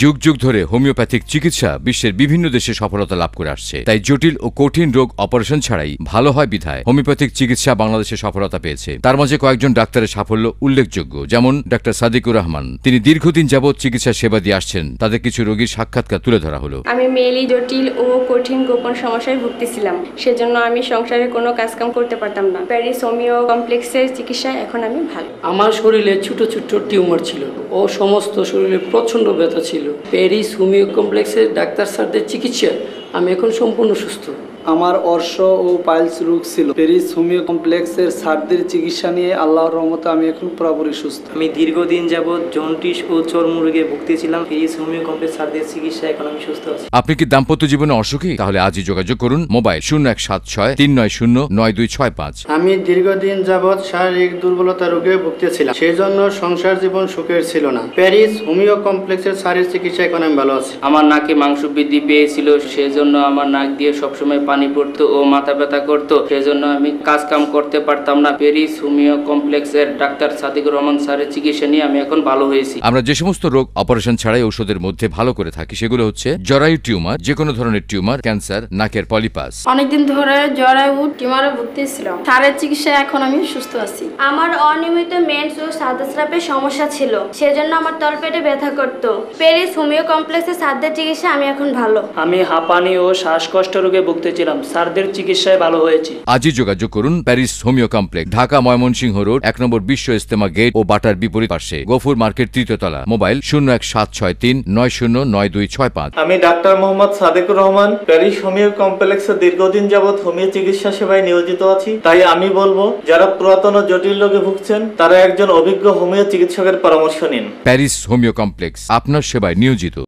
যুগ যুগ ধরে হোমিওপ্যাথিক চিকিৎসা বিশ্বের বিভিন্ন দেশে সফলতা লাভ করে আসছে। তাই জটিল ও কঠিন রোগ অপারেশন ছাড়াই ভালো হয় বিধায় হোমিওপ্যাথিক চিকিৎসা বাংলাদেশে সফলতা পেয়েছে। তার মাঝে কয়েকজন ডাক্তারের সাফল্য উল্লেখযোগ্য, যেমন ডাক্তার সাদিকুর রহমান। তিনি দীর্ঘদিন যাবৎ চিকিৎসা সেবা দিয়ে আসছেন। তাদের কিছু রোগীর সাক্ষাৎকার তুলে ধরা হলো। আমি মেয়েলি জটিল ও কঠিন গোপন সমস্যায় ভুগতেছিলাম, সেজন্য আমি সংসারে কোনো কাজকাম করতে পারতাম না। প্যারিস হোমিও কমপ্লেক্সের চিকিৎসায় এখন আমি ভালো। আমার শরীরে ছোট ছোট টিউমার ছিল ও সমস্ত শরীরে প্রচণ্ড ব্যথা ছিল। প্যারিস হোমিও কমপ্লেক্সের ডাক্তার স্যারদের চিকিৎসা আমি এখন সম্পূর্ণ সুস্থ। আমার অর্শ ও পাইলস রোগ ছিল। প্যারিস হোমিও কমপ্লেক্সের স্যারদের চিকিৎসা নিয়ে আল্লাহর রহমতে আমি এখন পুরোপুরি সুস্থ। আমি দীর্ঘদিন যাবৎ জন্ডিস ও চর্মরোগে ভুগতেছিলাম। প্যারিস হোমিও কমপ্লেক্স স্যারদের চিকিৎসা এখন আমি সুস্থ আছি। আপনি কি দাম্পত্য জীবনে অসুখী? তাহলে আজই যোগাযোগ করুন মোবাইল 0176-390-9265। আমি দীর্ঘদিন যাবৎ শারীরিক দুর্বলতা রোগে ভুগতেছিলাম, সেই জন্য সংসার জীবন সুখের ছিল না। প্যারিস হোমিও কমপ্লেক্সের স্যারের চিকিৎসা এখন আমি ভালো আছি। আমার নাকে মাংস বৃদ্ধি পেয়েছিল, সেজন্য আমার নাক দিয়ে সবসময় পানি পড়তো ও মাথা ব্যথা করতো, সেজন্য আমি কাজ কাম করতে পারতাম না। প্যারিস হোমিও কমপ্লেক্সের ডাক্তার সাদিকুর রহমান স্যারের চিকিৎসা নিয়ে আমি এখন ভালো হয়েছি। আমরা যে সমস্ত রোগ অপারেশন ছাড়াই ঔষধের মধ্যে ভালো করে থাকি সেগুলো হচ্ছে জরায়ু টিউমার, যে কোনো ধরনের টিউমার, ক্যান্সার, নাকের পলিপাস। অনেকদিন ধরে জরায়ু টিউমারে ভুগতেছিলাম, স্যারের চিকিৎসায় এখন আমি সুস্থ আছি। আমার অনিয়মিত মেন্স ও সাদাস্রাপের সমস্যা ছিল, সেজন্য আমার তলপেটে ব্যথা করত। প্যারিস হোমিও কমপ্লেক্সের স্যারদের চিকিৎসা আমি এখন ভালো। আমি হাঁপানি ও শ্বাসকষ্ট রোগে ভুগতেছিলাম, স্যারদের চিকিৎসায় ভালো হয়েছি। আজই যোগাযোগ করুন Paris homeo complex, Dhaka Mymensingh road, 1 নম্বর বিশ্ব ইজতেমা গেট ও বাটার বিপরীত পাশে, গফুর মার্কেট, 3য় তলা। মোবাইল 017639909265। আমি doctor Mohammad Sadiqur Rahman, Paris homeo কমপ্লেক্সে দীর্ঘদিন যাবৎ হোমিও চিকিৎসা সেবায় নিয়োজিত আছি। তাই আমি বলবো, যারা পুরাতন ও জটিল রোগে ভুগছেন তারা একজন অভিজ্ঞ হোমিও চিকিৎসকের পরামর্শ নিন। প্যারিস হোমিও কমপ্লেক্স আপনার সেবায় নিয়োজিত।